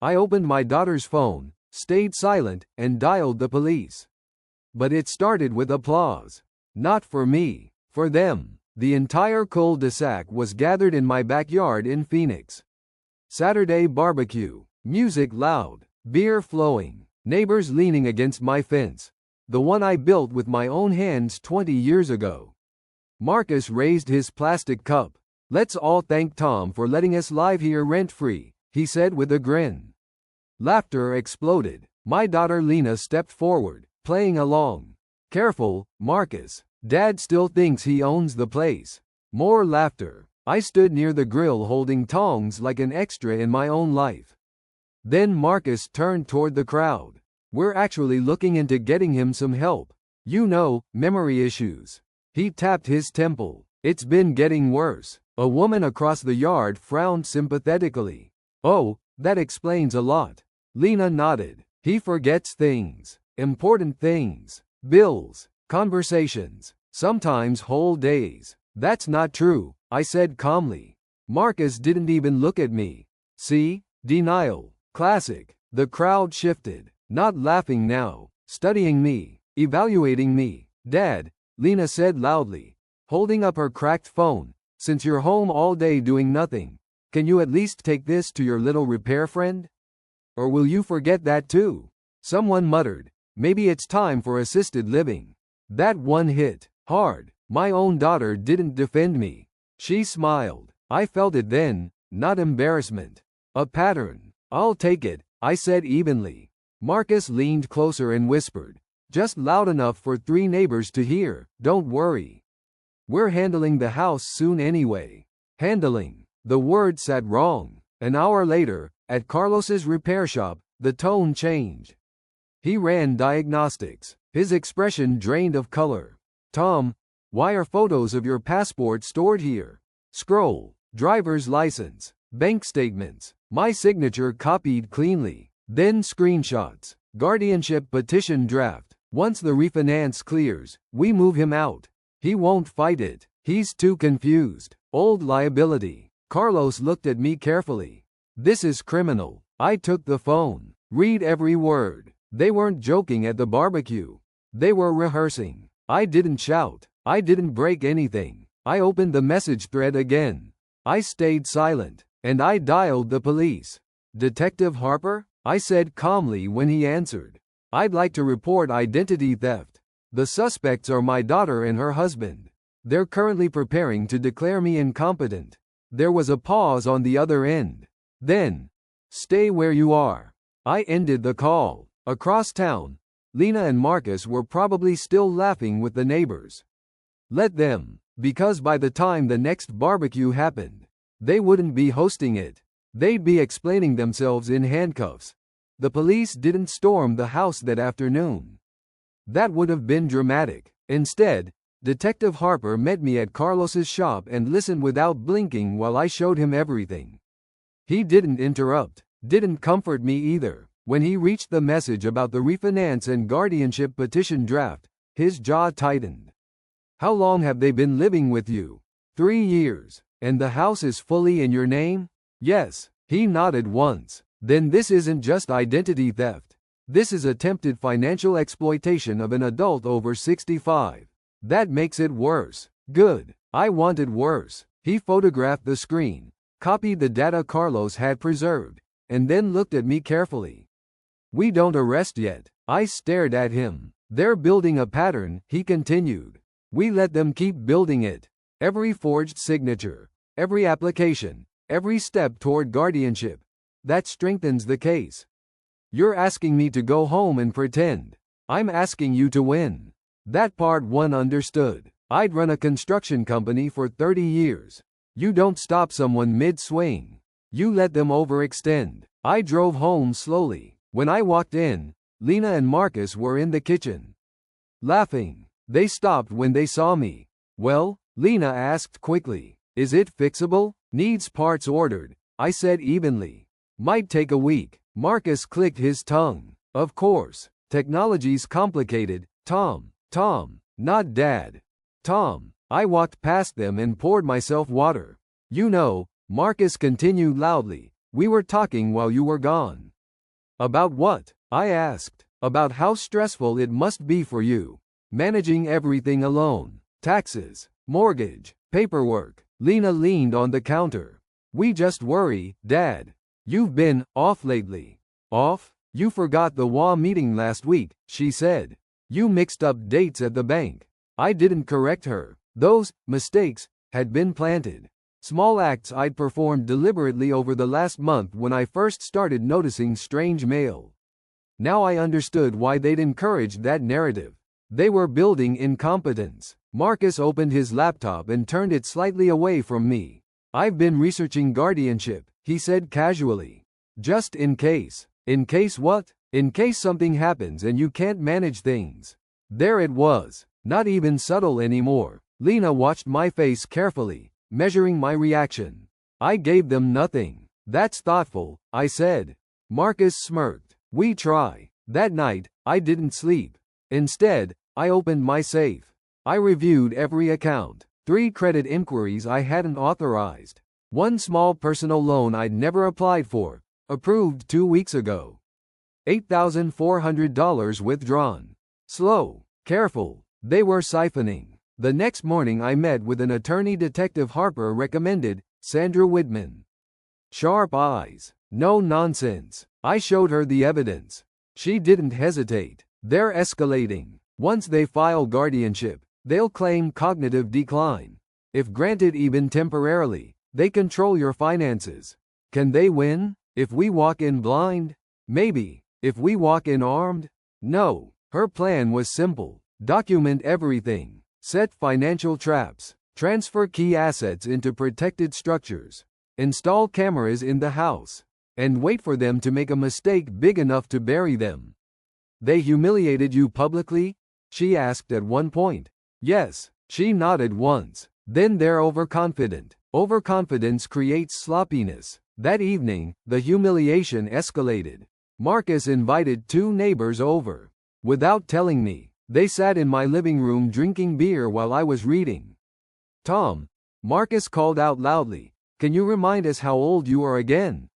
I opened my daughter's phone, stayed silent, and dialed the police. But it started with applause. Not for me, for them. The entire cul-de-sac was gathered in my backyard in Phoenix. Saturday barbecue, music loud, beer flowing, neighbors leaning against my fence, the one I built with my own hands 20 years ago. Marcus raised his plastic cup. "Let's all thank Tom for letting us live here rent-free," he said with a grin. Laughter exploded. My daughter Lena stepped forward, playing along. "Careful, Marcus. Dad still thinks he owns the place." More laughter. I stood near the grill holding tongs like an extra in my own life. Then Marcus turned toward the crowd. "We're actually looking into getting him some help. You know, memory issues." He tapped his temple. "It's been getting worse." A woman across the yard frowned sympathetically. "Oh, that explains a lot." Lena nodded. "He forgets things. Important things. Bills. Conversations. Sometimes whole days." "That's not true," I said calmly. Marcus didn't even look at me. See? Denial. Classic. The crowd shifted. Not laughing now. Studying me. Evaluating me. "Dad," Lena said loudly, holding up her cracked phone, "since you're home all day doing nothing, can you at least take this to your little repair friend? Or will you forget that too?" Someone muttered, "Maybe it's time for assisted living." That one hit hard. My own daughter didn't defend me. She smiled. I felt it then, not embarrassment. A pattern. "I'll take it," I said evenly. Marcus leaned closer and whispered, just loud enough for 3 neighbors to hear, "Don't worry. We're handling the house soon anyway." Handling. The word sat wrong. An hour later, at Carlos's repair shop, the tone changed. He ran diagnostics. His expression drained of color. "Tom, why are photos of your passport stored here?" Scroll. Driver's license. Bank statements. My signature copied cleanly. Then screenshots. Guardianship petition draft. "Once the refinance clears, we move him out. He won't fight it. He's too confused. Old liability." Carlos looked at me carefully. "This is criminal." I took the phone. "Read every word." They weren't joking at the barbecue. They were rehearsing. I didn't shout. I didn't break anything. I opened the message thread again. I stayed silent. And I dialed the police. "Detective Harper?" I said calmly when he answered. "I'd like to report identity theft. The suspects are my daughter and her husband. They're currently preparing to declare me incompetent." There was a pause on the other end. Then, "Stay where you are." I ended the call. Across town, Lena and Marcus were probably still laughing with the neighbors. Let them, because by the time the next barbecue happened, they wouldn't be hosting it. They'd be explaining themselves in handcuffs. The police didn't storm the house that afternoon. That would have been dramatic. Instead, Detective Harper met me at Carlos's shop and listened without blinking while I showed him everything. He didn't interrupt, didn't comfort me either. When he reached the message about the refinance and guardianship petition draft, his jaw tightened. "How long have they been living with you?" 3 years. "And the house is fully in your name?" "Yes." He nodded once. "Then this isn't just identity theft. This is attempted financial exploitation of an adult over 65. That makes it worse." Good. I wanted worse. He photographed the screen, copied the data Carlos had preserved, and then looked at me carefully. "We don't arrest yet." I stared at him. "They're building a pattern," he continued. "We let them keep building it. Every forged signature, every application, every step toward guardianship. That strengthens the case. You're asking me to go home and pretend. I'm asking you to win." That part one understood. I'd run a construction company for 30 years. You don't stop someone mid-swing. You let them overextend. I drove home slowly. When I walked in, Lena and Marcus were in the kitchen, laughing. They stopped when they saw me. "Well?" Lena asked quickly. "Is it fixable?" "Needs parts ordered," I said evenly. "Might take a week." Marcus clicked his tongue. "Of course. Technology's complicated, Tom." "Tom, not Dad." "Tom." I walked past them and poured myself water. "You know," Marcus continued loudly, "we were talking while you were gone. About what? I asked. About how stressful it must be for you. Managing everything alone. Taxes, mortgage, paperwork. Lena leaned on the counter. We just worry, Dad. You've been off lately. Off? You forgot the WA meeting last week, she said. You mixed up dates at the bank. I didn't correct her. Those mistakes had been planted. Small acts I'd performed deliberately over the last month when I first started noticing strange mail. Now I understood why they'd encouraged that narrative. They were building incompetence. Marcus opened his laptop and turned it slightly away from me. I've been researching guardianship, he said casually. Just in case. In case what? In case something happens and you can't manage things. There it was. Not even subtle anymore. Lena watched my face carefully, measuring my reaction. I gave them nothing. That's thoughtful, I said. Marcus smirked. We try. That night, I didn't sleep. Instead, I opened my safe. I reviewed every account. 3 credit inquiries I hadn't authorized. 1 small personal loan I'd never applied for, approved 2 weeks ago. $8,400 withdrawn. Slow, careful, they were siphoning. The next morning I met with an attorney Detective Harper recommended, Sandra Whitman. Sharp eyes. No nonsense. I showed her the evidence. She didn't hesitate. They're escalating. Once they file guardianship, they'll claim cognitive decline. If granted even temporarily, they control your finances. Can they win? If we walk in blind? Maybe. If we walk in armed? No. Her plan was simple. Document everything. Set financial traps. Transfer key assets into protected structures. Install cameras in the house. And wait for them to make a mistake big enough to bury them. They humiliated you publicly? She asked at one point. Yes, she nodded once. Then they're overconfident. Overconfidence creates sloppiness. That evening, the humiliation escalated. Marcus invited 2 neighbors over. Without telling me, they sat in my living room drinking beer while I was reading. Tom, Marcus called out loudly, can you remind us how old you are again?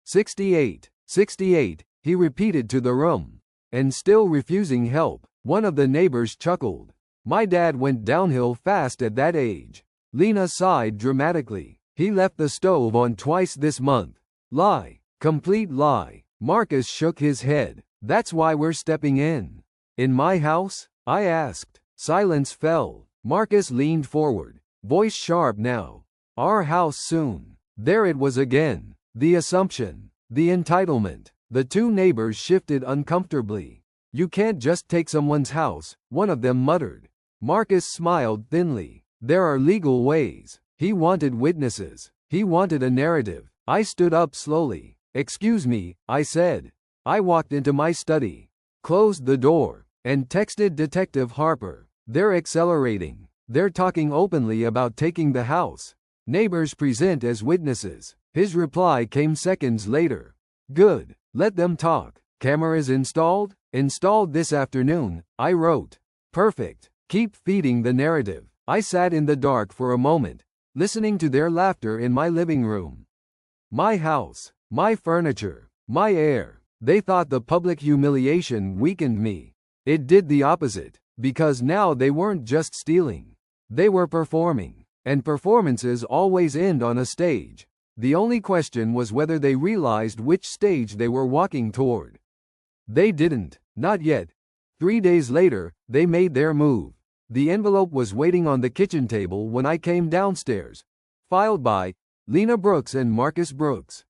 68. 68, he repeated to the room. And still refusing help. One of the neighbors chuckled. My dad went downhill fast at that age. Lena sighed dramatically. He left the stove on twice this month. Lie. Complete lie. Marcus shook his head. That's why we're stepping in. In my house? I asked. Silence fell. Marcus leaned forward, voice sharp now. Our house soon. There it was again. The assumption. The entitlement. The 2 neighbors shifted uncomfortably. You can't just take someone's house, one of them muttered. Marcus smiled thinly. There are legal ways. He wanted witnesses. He wanted a narrative. I stood up slowly. Excuse me, I said. I walked into my study, closed the door, and texted Detective Harper. They're accelerating. They're talking openly about taking the house. Neighbors present as witnesses. His reply came seconds later. Good. Let them talk. Cameras installed? Installed this afternoon, I wrote. Perfect. Keep feeding the narrative. I sat in the dark for a moment, listening to their laughter in my living room. My house, my furniture, my air. They thought the public humiliation weakened me. It did the opposite, because now they weren't just stealing. They were performing. And performances always end on a stage. The only question was whether they realized which stage they were walking toward. They didn't, not yet. 3 days later, they made their move. The envelope was waiting on the kitchen table when I came downstairs. Filed by Lena Brooks and Marcus Brooks.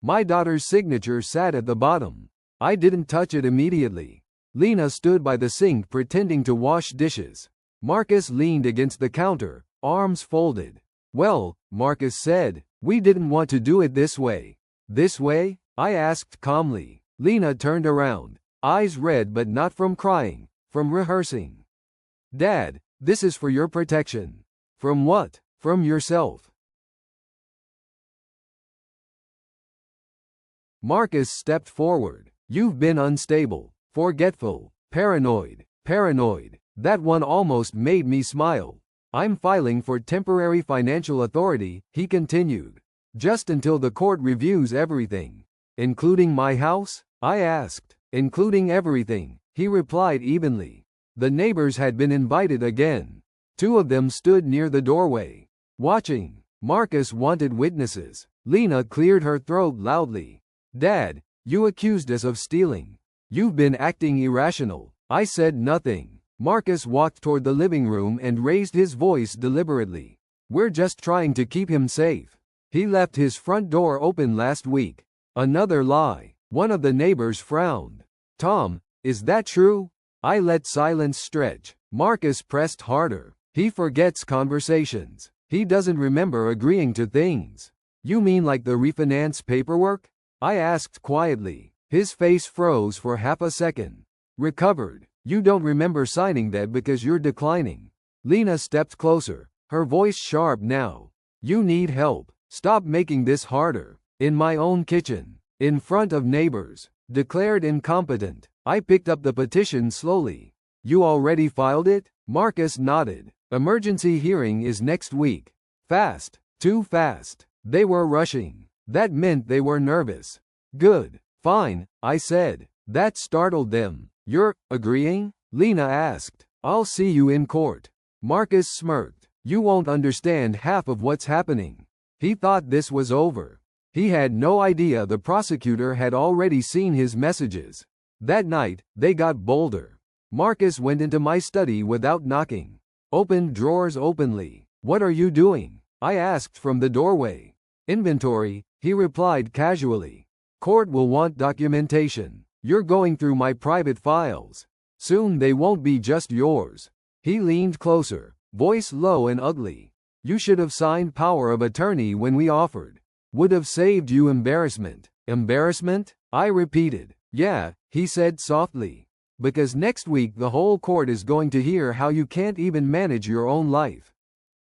My daughter's signature sat at the bottom. I didn't touch it immediately. Lena stood by the sink pretending to wash dishes. Marcus leaned against the counter, arms folded. Well, Marcus said, we didn't want to do it this way. This way? I asked calmly. Lena turned around, eyes red but not from crying, from rehearsing. Dad, this is for your protection. From what? From yourself. Marcus stepped forward. You've been unstable, forgetful, paranoid. That one almost made me smile. I'm filing for temporary financial authority, he continued. Just until the court reviews everything. Including my house? I asked. Including everything, he replied evenly. The neighbors had been invited again. 2 of them stood near the doorway, watching. Marcus wanted witnesses. Lena cleared her throat loudly. Dad, you accused us of stealing. You've been acting irrational. I said nothing. Marcus walked toward the living room and raised his voice deliberately. We're just trying to keep him safe. He left his front door open last week. Another lie. One of the neighbors frowned. Tom, is that true? I let silence stretch. Marcus pressed harder. He forgets conversations. He doesn't remember agreeing to things. You mean like the refinance paperwork? I asked quietly. His face froze for half a second. Recovered. You don't remember signing that because you're declining. Lena stepped closer, her voice sharp now. You need help. Stop making this harder. In my own kitchen, in front of neighbors, declared incompetent. I picked up the petition slowly. You already filed it? Marcus nodded. Emergency hearing is next week. Fast. Too fast. They were rushing. That meant they were nervous. Good. Fine, I said. That startled them. You're agreeing? Lena asked. I'll see you in court. Marcus smirked. You won't understand half of what's happening. He thought this was over. He had no idea the prosecutor had already seen his messages. That night, they got bolder. Marcus went into my study without knocking. Opened drawers openly. What are you doing? I asked from the doorway. Inventory, he replied casually. Court will want documentation. You're going through my private files. Soon they won't be just yours. He leaned closer, voice low and ugly. You should have signed power of attorney when we offered. Would have saved you embarrassment. Embarrassment? I repeated. Yeah, he said softly. Because next week the whole court is going to hear how you can't even manage your own life.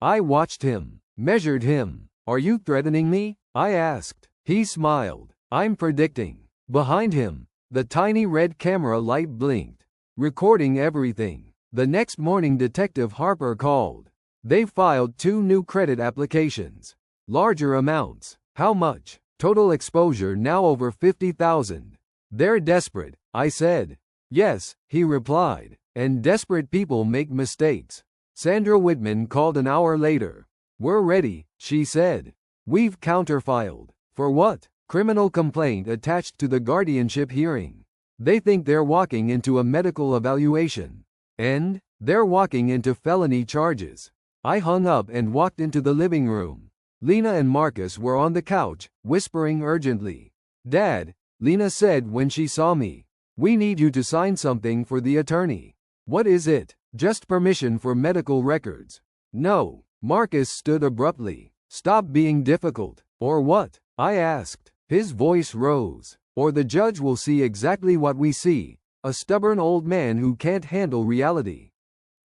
I watched him, measured him. Are you threatening me? I asked. He smiled. I'm predicting. Behind him, the tiny red camera light blinked, recording everything. The next morning Detective Harper called. They filed 2 new credit applications. Larger amounts. How much? Total exposure now over 50,000. They're desperate, I said. Yes, he replied. And desperate people make mistakes. Sandra Whitman called an hour later. We're ready, she said. We've counterfiled. For what? Criminal complaint attached to the guardianship hearing. They think they're walking into a medical evaluation. And they're walking into felony charges. I hung up and walked into the living room. Lena and Marcus were on the couch, whispering urgently. Dad, Lena said when she saw me. We need you to sign something for the attorney. What is it? Just permission for medical records. No. Marcus stood abruptly. Stop being difficult. Or what? I asked. His voice rose. Or the judge will see exactly what we see. A stubborn old man who can't handle reality.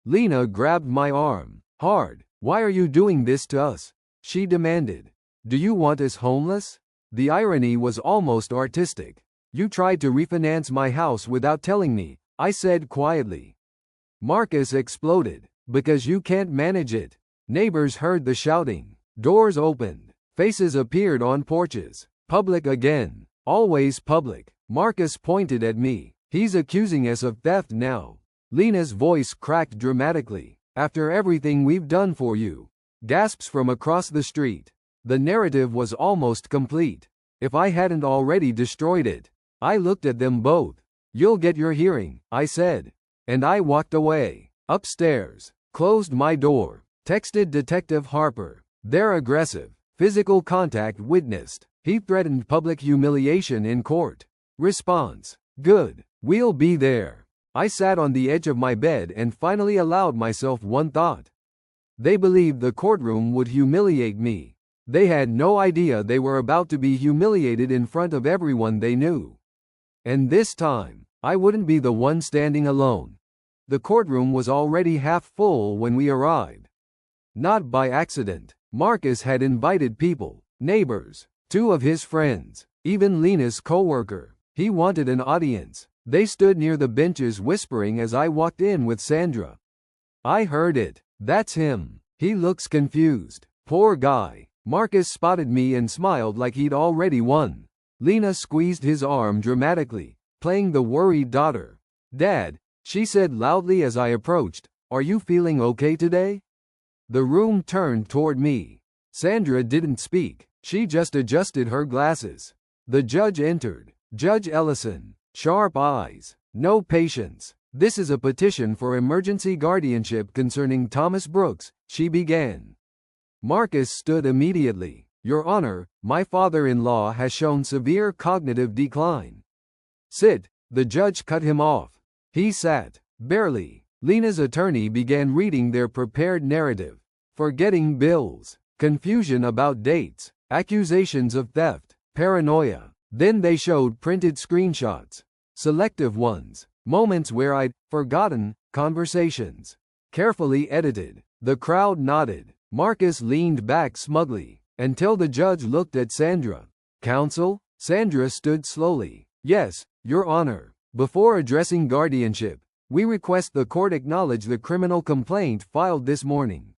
Lena grabbed my arm. Hard. Why are you doing this to us? She demanded. Do you want us homeless? The irony was almost artistic. You tried to refinance my house without telling me, I said quietly. Marcus exploded. Because you can't manage it. Neighbors heard the shouting. Doors opened. Faces appeared on porches. Public again. Always public. Marcus pointed at me. He's accusing us of theft now. Lena's voice cracked dramatically. After everything we've done for you. Gasps from across the street. The narrative was almost complete. If I hadn't already destroyed it. I looked at them both. You'll get your hearing, I said. And I walked away. Upstairs. Closed my door. Texted Detective Harper. They're aggressive. Physical contact witnessed. He threatened public humiliation in court. Response. Good. We'll be there. I sat on the edge of my bed and finally allowed myself one thought. They believed the courtroom would humiliate me. They had no idea they were about to be humiliated in front of everyone they knew. And this time, I wouldn't be the one standing alone. The courtroom was already half full when we arrived. Not by accident. Marcus had invited people, neighbors, 2 of his friends, even Lena's coworker. He wanted an audience. They stood near the benches whispering as I walked in with Sandra. I heard it. That's him. He looks confused. Poor guy. Marcus spotted me and smiled like he'd already won. Lena squeezed his arm dramatically, playing the worried daughter. Dad, she said loudly as I approached, are you feeling okay today? The room turned toward me. Sandra didn't speak, she just adjusted her glasses. The judge entered. Judge Ellison. Sharp eyes. No patience. This is a petition for emergency guardianship concerning Thomas Brooks, she began. Marcus stood immediately. Your Honor, my father-in-law has shown severe cognitive decline. Sit. The judge cut him off. He sat. Barely. Lena's attorney began reading their prepared narrative. Forgetting bills. Confusion about dates. Accusations of theft. Paranoia. Then they showed printed screenshots. Selective ones. Moments where I'd forgotten. Conversations. Carefully edited. The crowd nodded. Marcus leaned back smugly, until the judge looked at Sandra. Counsel? Sandra stood slowly. Yes, Your Honor. Before addressing guardianship, we request the court acknowledge the criminal complaint filed this morning.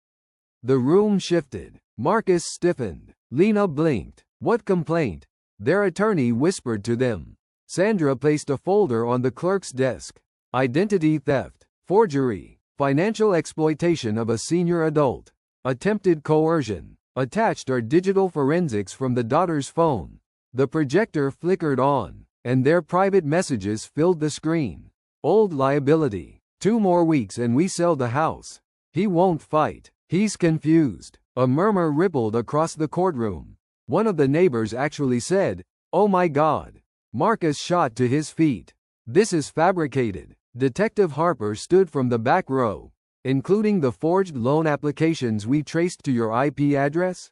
The room shifted. Marcus stiffened. Lena blinked. What complaint? Their attorney whispered to them. Sandra placed a folder on the clerk's desk. Identity theft, forgery, financial exploitation of a senior adult, attempted coercion. Attached are digital forensics from the daughter's phone. The projector flickered on, and their private messages filled the screen. Old liability. 2 more weeks and we sell the house. He won't fight. He's confused. A murmur rippled across the courtroom. One of the neighbors actually said, "Oh my God." Marcus shot to his feet. This is fabricated. Detective Harper stood from the back row. Including the forged loan applications we traced to your IP address?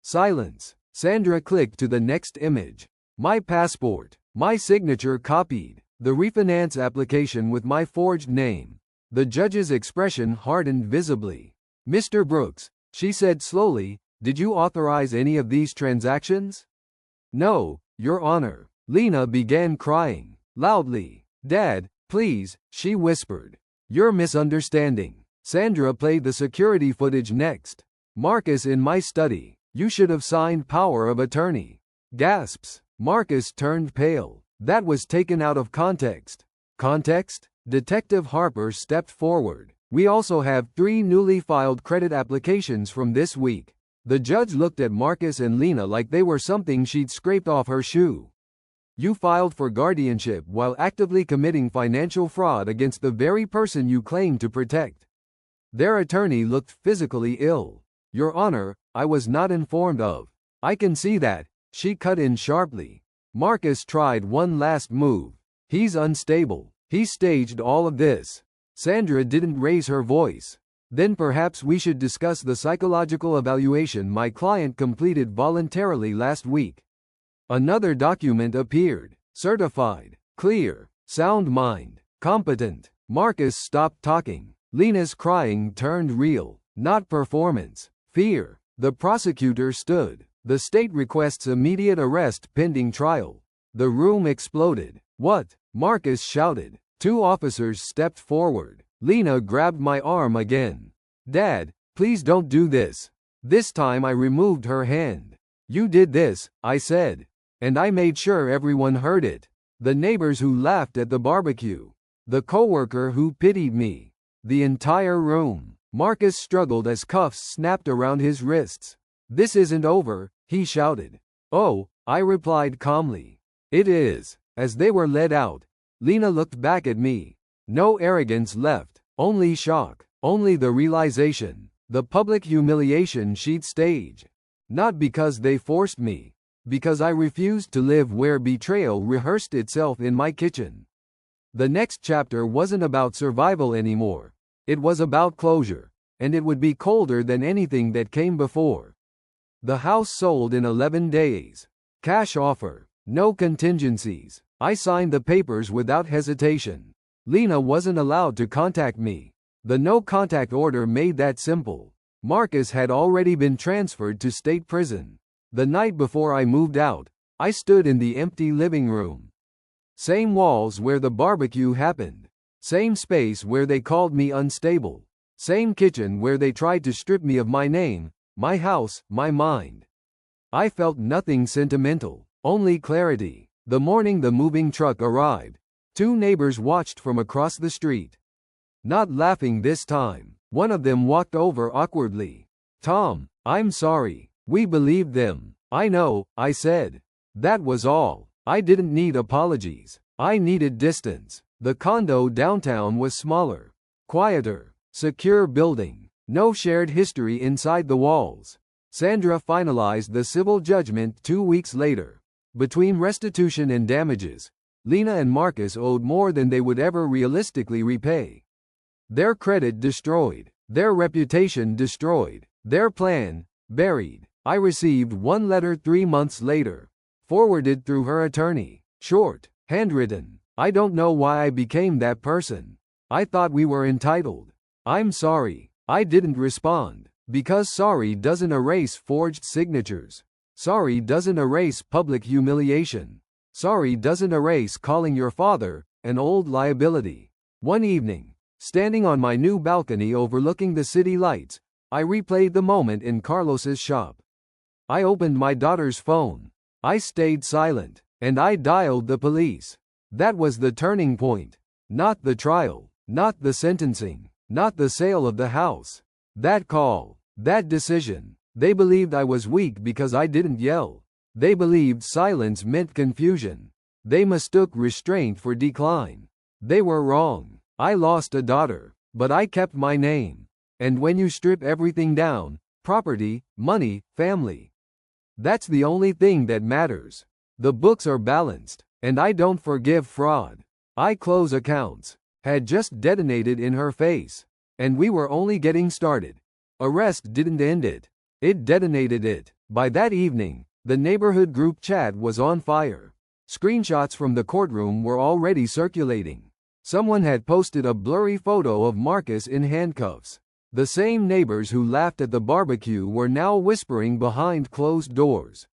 Silence. Sandra clicked to the next image. My passport. My signature copied. The refinance application with my forged name. The judge's expression hardened visibly. Mr. Brooks, she said slowly, did you authorize any of these transactions? No, Your Honor. Lena began crying. Loudly. Dad, please, she whispered. You're misunderstanding. Sandra played the security footage next. Marcus in my study. You should have signed power of attorney. Gasps. Marcus turned pale. That was taken out of context. Context? Detective Harper stepped forward. We also have 3 newly filed credit applications from this week. The judge looked at Marcus and Lena like they were something she'd scraped off her shoe. You filed for guardianship while actively committing financial fraud against the very person you claim to protect. Their attorney looked physically ill. Your Honor, I was not informed of. I can see that, she cut in sharply. Marcus tried one last move. He's unstable. He staged all of this. Sandra didn't raise her voice. Then perhaps we should discuss the psychological evaluation my client completed voluntarily last week. Another document appeared. Certified. Clear. Sound mind. Competent. Marcus stopped talking. Lena's crying turned real, not performance. Fear. The prosecutor stood. The state requests immediate arrest pending trial. The room exploded. What? Marcus shouted. 2 officers stepped forward. Lena grabbed my arm again. Dad, please don't do this. This time I removed her hand. You did this, I said. And I made sure everyone heard it. The neighbors who laughed at the barbecue. The coworker who pitied me. The entire room. Marcus struggled as cuffs snapped around his wrists. This isn't over, he shouted. Oh, I replied calmly. It is. As they were led out, Lena looked back at me. No arrogance left, only shock, only the realization, the public humiliation she'd staged. Not because they forced me, because I refused to live where betrayal rehearsed itself in my kitchen. The next chapter wasn't about survival anymore. It was about closure, and it would be colder than anything that came before. The house sold in 11 days. Cash offer. No contingencies. I signed the papers without hesitation. Lena wasn't allowed to contact me. The no-contact order made that simple. Marcus had already been transferred to state prison. The night before I moved out, I stood in the empty living room. Same walls where the barbecue happened. Same space where they called me unstable. Same kitchen where they tried to strip me of my name, my house, my mind. I felt nothing sentimental. only clarity. The morning the moving truck arrived, two neighbors watched from across the street. Not laughing this time, one of them walked over awkwardly. "Tom, I'm sorry. We believed them." "I know," I said. That was all. I didn't need apologies. I needed distance. The condo downtown was smaller, quieter, secure building. No shared history inside the walls. Sandra finalized the civil judgment 2 weeks later. Between restitution and damages, Lena and Marcus owed more than they would ever realistically repay. Their credit destroyed, their reputation destroyed, their plan buried. I received one letter 3 months later, forwarded through her attorney. Short, handwritten. "I don't know why I became that person. I thought we were entitled. I'm sorry." I didn't respond, because sorry doesn't erase forged signatures. Sorry doesn't erase public humiliation. Sorry doesn't erase calling your father an old liability. One evening, standing on my new balcony overlooking the city lights, I replayed the moment in Carlos's shop. I opened my daughter's phone. I stayed silent, and I dialed the police. That was the turning point. Not the trial, not the sentencing, not the sale of the house. That call, that decision. They believed I was weak because I didn't yell. They believed silence meant confusion. They mistook restraint for decline. They were wrong. I lost a daughter, but I kept my name. And when you strip everything down, property, money, family, that's the only thing that matters. The books are balanced, and I don't forgive fraud. I close accounts. Had just detonated in her face. And we were only getting started. Arrest didn't end it. It detonated it. By that evening, the neighborhood group chat was on fire. Screenshots from the courtroom were already circulating. Someone had posted a blurry photo of Marcus in handcuffs. The same neighbors who laughed at the barbecue were now whispering behind closed doors.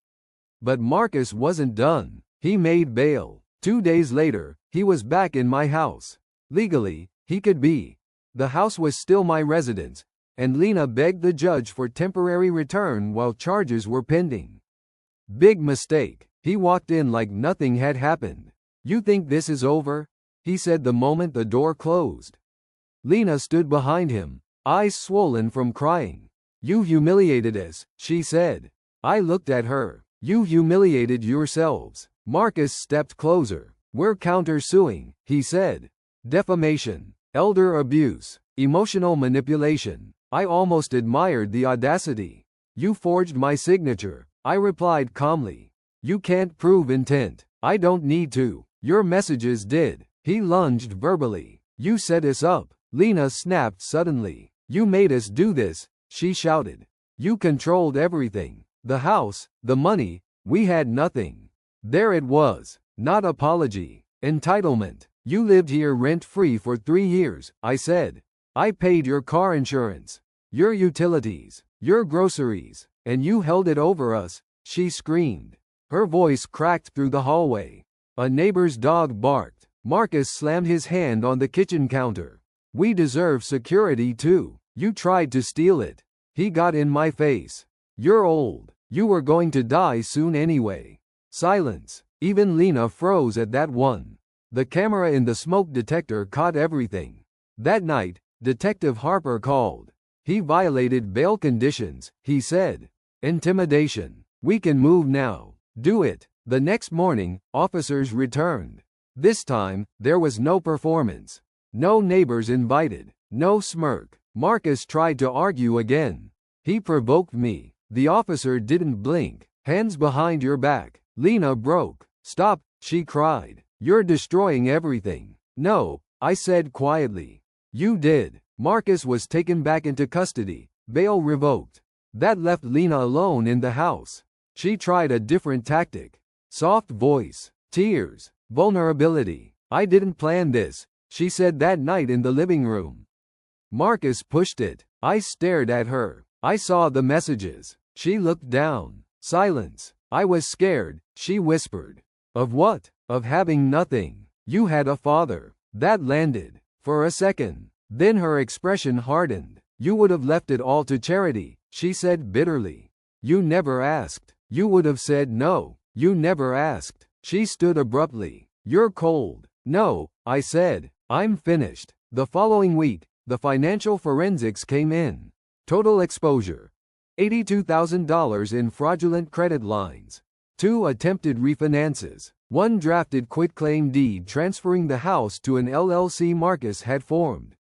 But Marcus wasn't done. He made bail. 2 days later, he was back in my house. Legally, he could be. The house was still my residence, and Lena begged the judge for temporary return while charges were pending. Big mistake. He walked in like nothing had happened. "You think this is over?" he said the moment the door closed. Lena stood behind him, eyes swollen from crying. "You humiliated us," she said. I looked at her. "You humiliated yourselves." Marcus stepped closer. "We're counter-suing," he said. "Defamation, elder abuse, emotional manipulation." I almost admired the audacity. "You forged my signature," I replied calmly. "You can't prove intent. I don't need to. Your messages did." He lunged verbally. "You set us up." Lena snapped suddenly. "You made us do this," she shouted. "You controlled everything. The house, the money. We had nothing." There it was. Not apology. Entitlement. "You lived here rent-free for 3 years," I said. "I paid your car insurance, your utilities, your groceries, and you held it over us," she screamed. Her voice cracked through the hallway. A neighbor's dog barked. Marcus slammed his hand on the kitchen counter. "We deserve security too. You tried to steal it." He got in my face. "You're old. You were going to die soon anyway." Silence. Even Lena froze at that one. The camera in the smoke detector caught everything. That night, Detective Harper called. "He violated bail conditions," he said. "Intimidation. We can move now. Do it." The next morning, officers returned. This time, there was no performance. No neighbors invited. No smirk. Marcus tried to argue again. "He provoked me." The officer didn't blink. "Hands behind your back." Lena broke. "Stop," she cried. "You're destroying everything." "No," I said quietly. "You did." Marcus was taken back into custody, bail revoked. That left Lena alone in the house. She tried a different tactic. Soft voice, tears, vulnerability. "I didn't plan this," she said that night in the living room. Marcus pushed it. I stared at her. I saw the messages. She looked down. Silence. I was scared, she whispered. "Of what?" "Of having nothing. You had a father." That landed. For a second. Then her expression hardened. "You would have left it all to charity," she said bitterly. "You never asked. You would have said no." You never asked. She stood abruptly. You're cold. No, I said. I'm finished. The following week, the financial forensics came in. Total exposure: $82,000 in fraudulent credit lines. 2 attempted refinances. 1 drafted quitclaim deed transferring the house to an LLC Marcus had formed.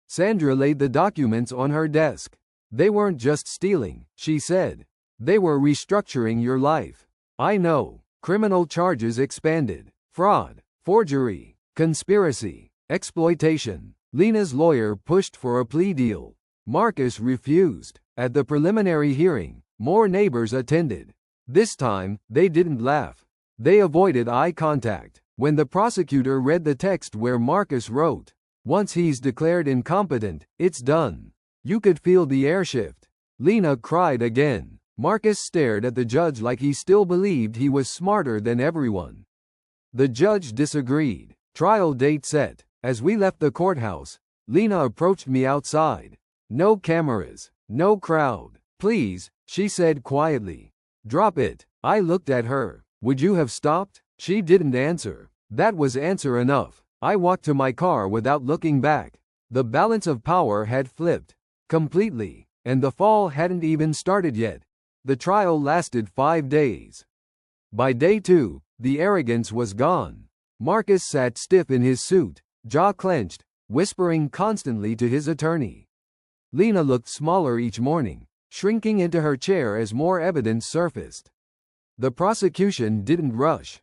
Sandra laid the documents on her desk. They weren't just stealing, she said. They were restructuring your life. I know. Criminal charges expanded. Fraud, forgery, conspiracy, exploitation. Lena's lawyer pushed for a plea deal. Marcus refused. At the preliminary hearing, more neighbors attended. This time, they didn't laugh. They avoided eye contact. When the prosecutor read the text where Marcus wrote, "Once he's declared incompetent, it's done," you could feel the air shift. Lena cried again. Marcus stared at the judge like he still believed he was smarter than everyone. The judge disagreed. Trial date set. As we left the courthouse, Lena approached me outside. No cameras, no crowd. Please, she said quietly. Drop it. I looked at her. Would you have stopped? She didn't answer. That was answer enough. I walked to my car without looking back. The balance of power had flipped completely, and the fall hadn't even started yet. The trial lasted 5 days. By day 2, the arrogance was gone. Marcus sat stiff in his suit, jaw clenched, whispering constantly to his attorney. Lena looked smaller each morning, shrinking into her chair as more evidence surfaced. The prosecution didn't rush.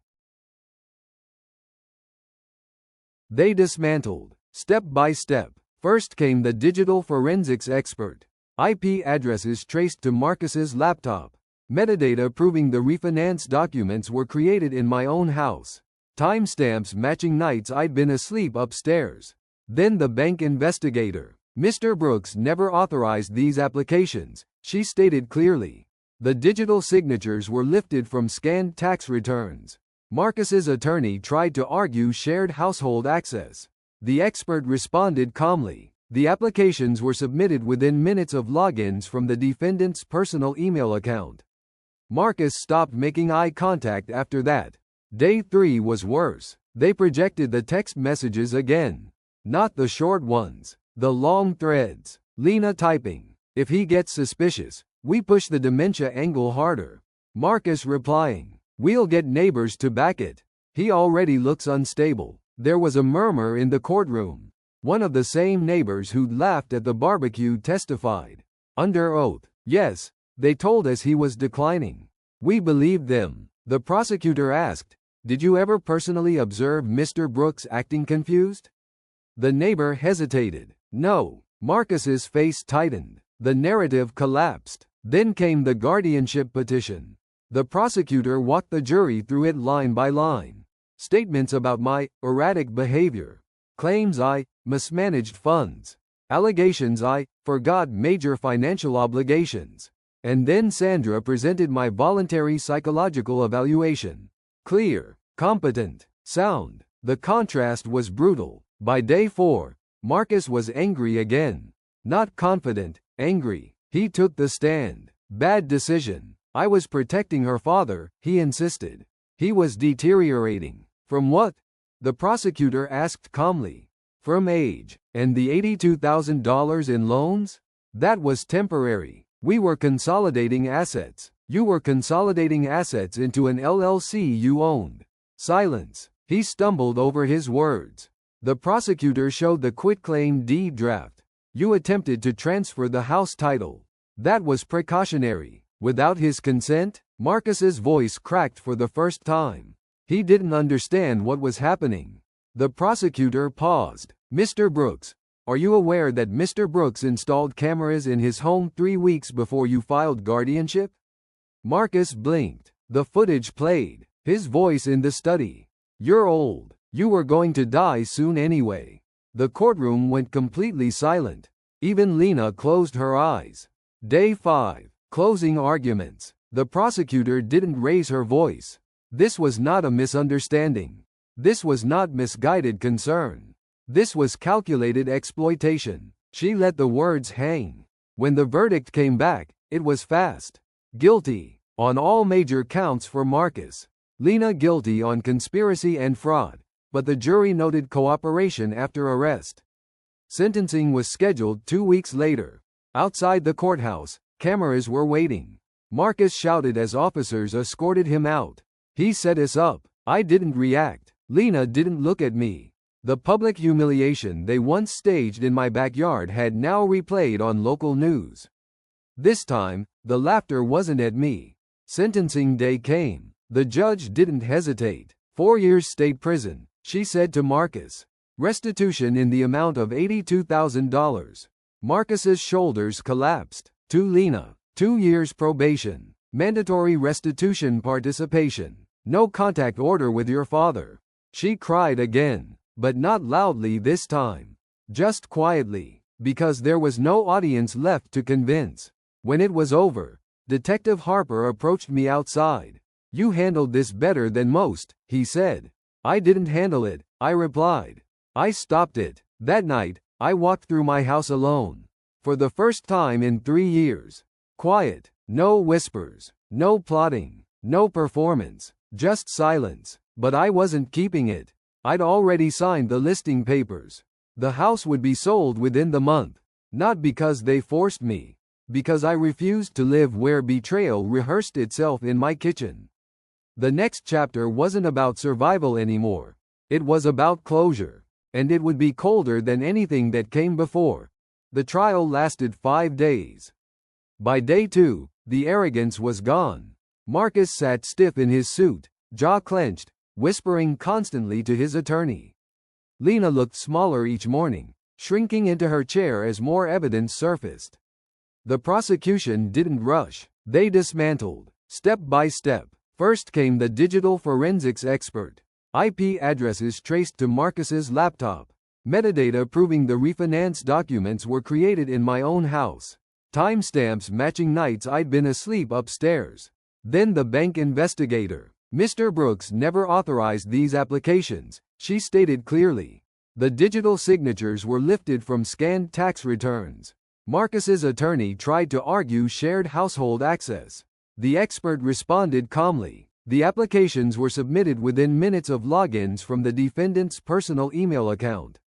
They dismantled, step by step. First came the digital forensics expert. IP addresses traced to Marcus's laptop. Metadata proving the refinance documents were created in my own house. Timestamps matching nights I'd been asleep upstairs. Then the bank investigator. Mr. Brooks never authorized these applications, she stated clearly. The digital signatures were lifted from scanned tax returns. Marcus's attorney tried to argue shared household access. The expert responded calmly. The applications were submitted within minutes of logins from the defendant's personal email account. Marcus stopped making eye contact after that. Day 3 was worse. They projected the text messages again. Not the short ones. The long threads. Lena typing. If he gets suspicious, we push the dementia angle harder. Marcus replying. We'll get neighbors to back it. He already looks unstable. There was a murmur in the courtroom. One of the same neighbors who'd laughed at the barbecue testified. Under oath. Yes, they told us he was declining. We believed them. The prosecutor asked, did you ever personally observe Mr. Brooks acting confused? The neighbor hesitated. No. Marcus's face tightened. The narrative collapsed. Then came the guardianship petition. The prosecutor walked the jury through it line by line. Statements about my erratic behavior. Claims I mismanaged funds. Allegations I forgot major financial obligations. And then Sandra presented my voluntary psychological evaluation. Clear, competent, sound. The contrast was brutal. By day 4, Marcus was angry again. Not confident, angry. He took the stand. Bad decision. I was protecting her father, he insisted. He was deteriorating. From what? The prosecutor asked calmly. From age. And the $82,000 in loans? That was temporary. We were consolidating assets. You were consolidating assets into an LLC you owned. Silence. He stumbled over his words. The prosecutor showed the quitclaim deed draft. You attempted to transfer the house title. That was precautionary. Without his consent? Marcus's voice cracked for the first time. He didn't understand what was happening. The prosecutor paused. Mr. Brooks, are you aware that Mr. Brooks installed cameras in his home 3 weeks before you filed guardianship? Marcus blinked. The footage played. His voice in the study. You're old. You were going to die soon anyway. The courtroom went completely silent. Even Lena closed her eyes. Day 5. Closing arguments. The prosecutor didn't raise her voice. This was not a misunderstanding. This was not misguided concern. This was calculated exploitation. She let the words hang. When the verdict came back, it was fast. Guilty. on all major counts for Marcus. Lena guilty on conspiracy and fraud, but the jury noted cooperation after arrest. Sentencing was scheduled 2 weeks later. Outside the courthouse, cameras were waiting. Marcus shouted as officers escorted him out. "He set us up. I didn't react. Lena didn't look at me." The public humiliation they once staged in my backyard had now replayed on local news. This time, the laughter wasn't at me. Sentencing day came. The judge didn't hesitate. 4 years state prison, she said to Marcus. Restitution in the amount of $82,000. Marcus's shoulders collapsed. To Lena, 2 years probation. Mandatory restitution participation. No contact order with your father. She cried again, but not loudly this time. Just quietly, because there was no audience left to convince. When it was over, Detective Harper approached me outside. "You handled this better than most," he said. "I didn't handle it," I replied. "I stopped it." That night, I walked through my house alone. For the first time in 3 years. Quiet, no whispers, no plotting, no performance, just silence. But I wasn't keeping it. I'd already signed the listing papers. The house would be sold within the month. Not because they forced me. Because I refused to live where betrayal rehearsed itself in my kitchen. The next chapter wasn't about survival anymore. It was about closure. And it would be colder than anything that came before. The trial lasted 5 days. By day 2, the arrogance was gone. Marcus sat stiff in his suit, jaw clenched, whispering constantly to his attorney. Lena looked smaller each morning, shrinking into her chair as more evidence surfaced. The prosecution didn't rush. They dismantled, step by step. First came the digital forensics expert. IP addresses traced to Marcus's laptop. Metadata proving the refinance documents were created in my own house. Timestamps matching nights I'd been asleep upstairs. Then the bank investigator. "Mr. Brooks never authorized these applications," she stated clearly. The digital signatures were lifted from scanned tax returns. Marcus's attorney tried to argue shared household access. The expert responded calmly. The applications were submitted within minutes of logins from the defendant's personal email account.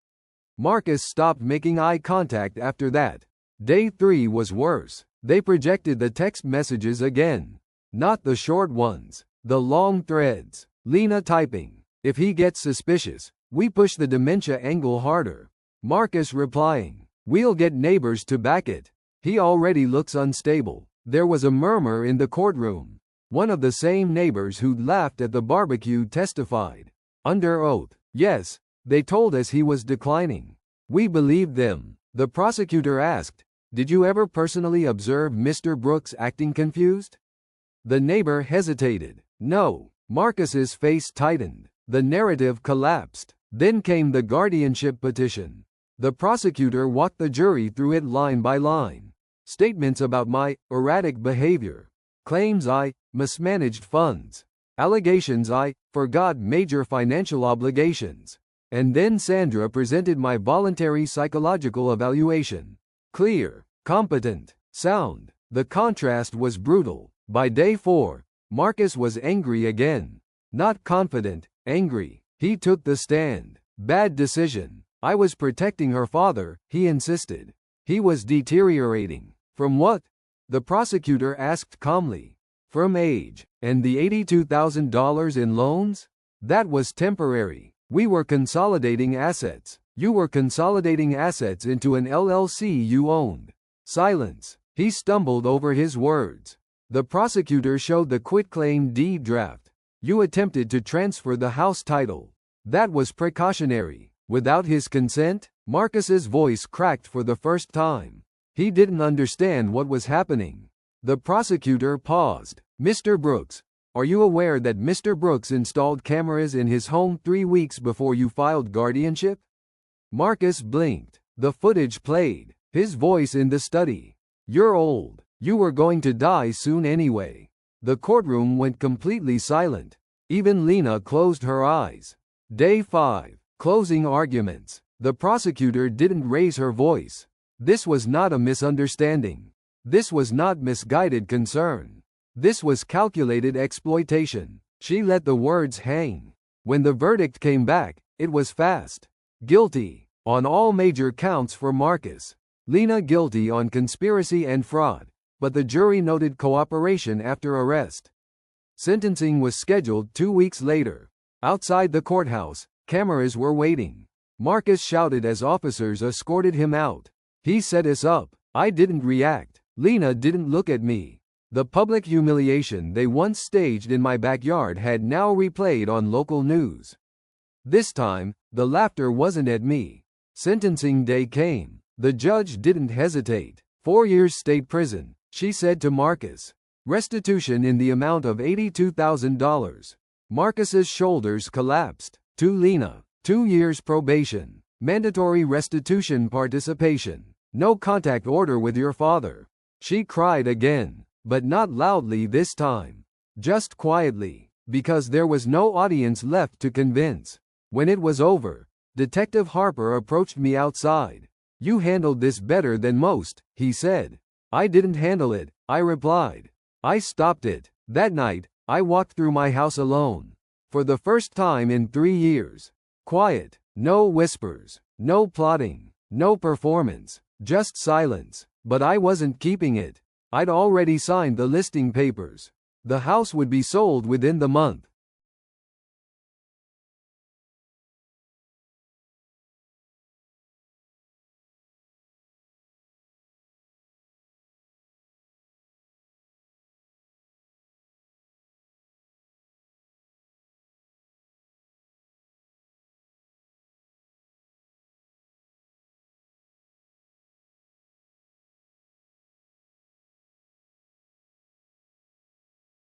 Marcus stopped making eye contact after that. Day 3 was worse. They projected the text messages again. Not the short ones. The long threads. Lena typing. "If he gets suspicious, we push the dementia angle harder." Marcus replying. "We'll get neighbors to back it. He already looks unstable." There was a murmur in the courtroom. One of the same neighbors who'd laughed at the barbecue testified. Under oath. "Yes, they told us he was declining. We believed them." The prosecutor asked, "Did you ever personally observe Mr. Brooks acting confused?" The neighbor hesitated. "No." Marcus's face tightened. The narrative collapsed. Then came the guardianship petition. The prosecutor walked the jury through it line by line. Statements about my erratic behavior. Claims I mismanaged funds. Allegations I forgot major financial obligations. And then Sandra presented my voluntary psychological evaluation. Clear, competent, sound. The contrast was brutal. By day 4, Marcus was angry again. Not confident, angry. He took the stand. "Bad decision. I was protecting her father," he insisted. "He was deteriorating." "From what?" the prosecutor asked calmly. "From age. And the $82,000 in loans? That was temporary. We were consolidating assets. You were consolidating assets into an LLC you owned." Silence. He stumbled over his words. The prosecutor showed the quitclaim deed draft. "You attempted to transfer the house title. That was precautionary. Without his consent?" Marcus's voice cracked for the first time. He didn't understand what was happening. The prosecutor paused. "Mr. Brooks, are you aware that Mr. Brooks installed cameras in his home 3 weeks before you filed guardianship?" Marcus blinked. The footage played. His voice in the study. "You're old. You were going to die soon anyway." The courtroom went completely silent. Even Lena closed her eyes. Day 5. Closing arguments. The prosecutor didn't raise her voice. This was not a misunderstanding. This was not misguided concern. This was calculated exploitation. She let the words hang. When the verdict came back, it was fast. Guilty on all major counts for Marcus. Lena guilty on conspiracy and fraud, but the jury noted cooperation after arrest. Sentencing was scheduled 2 weeks later. Outside the courthouse, cameras were waiting. Marcus shouted as officers escorted him out. He set us up. I didn't react. Lena didn't look at me. The public humiliation they once staged in my backyard had now replayed on local news. This time, the laughter wasn't at me. Sentencing day came. The judge didn't hesitate. 4 years state prison, she said to Marcus. Restitution in the amount of $82,000. Marcus's shoulders collapsed. To Lena, 2 years probation. Mandatory restitution participation. No contact order with your father. She cried again, but not loudly this time. Just quietly, because there was no audience left to convince. When it was over, Detective Harper approached me outside. You handled this better than most, he said. I didn't handle it, I replied. I stopped it. That night, I walked through my house alone. For the first time in 3 years. Quiet, no whispers, no plotting, no performance, just silence. But I wasn't keeping it. I'd already signed the listing papers. The house would be sold within the month.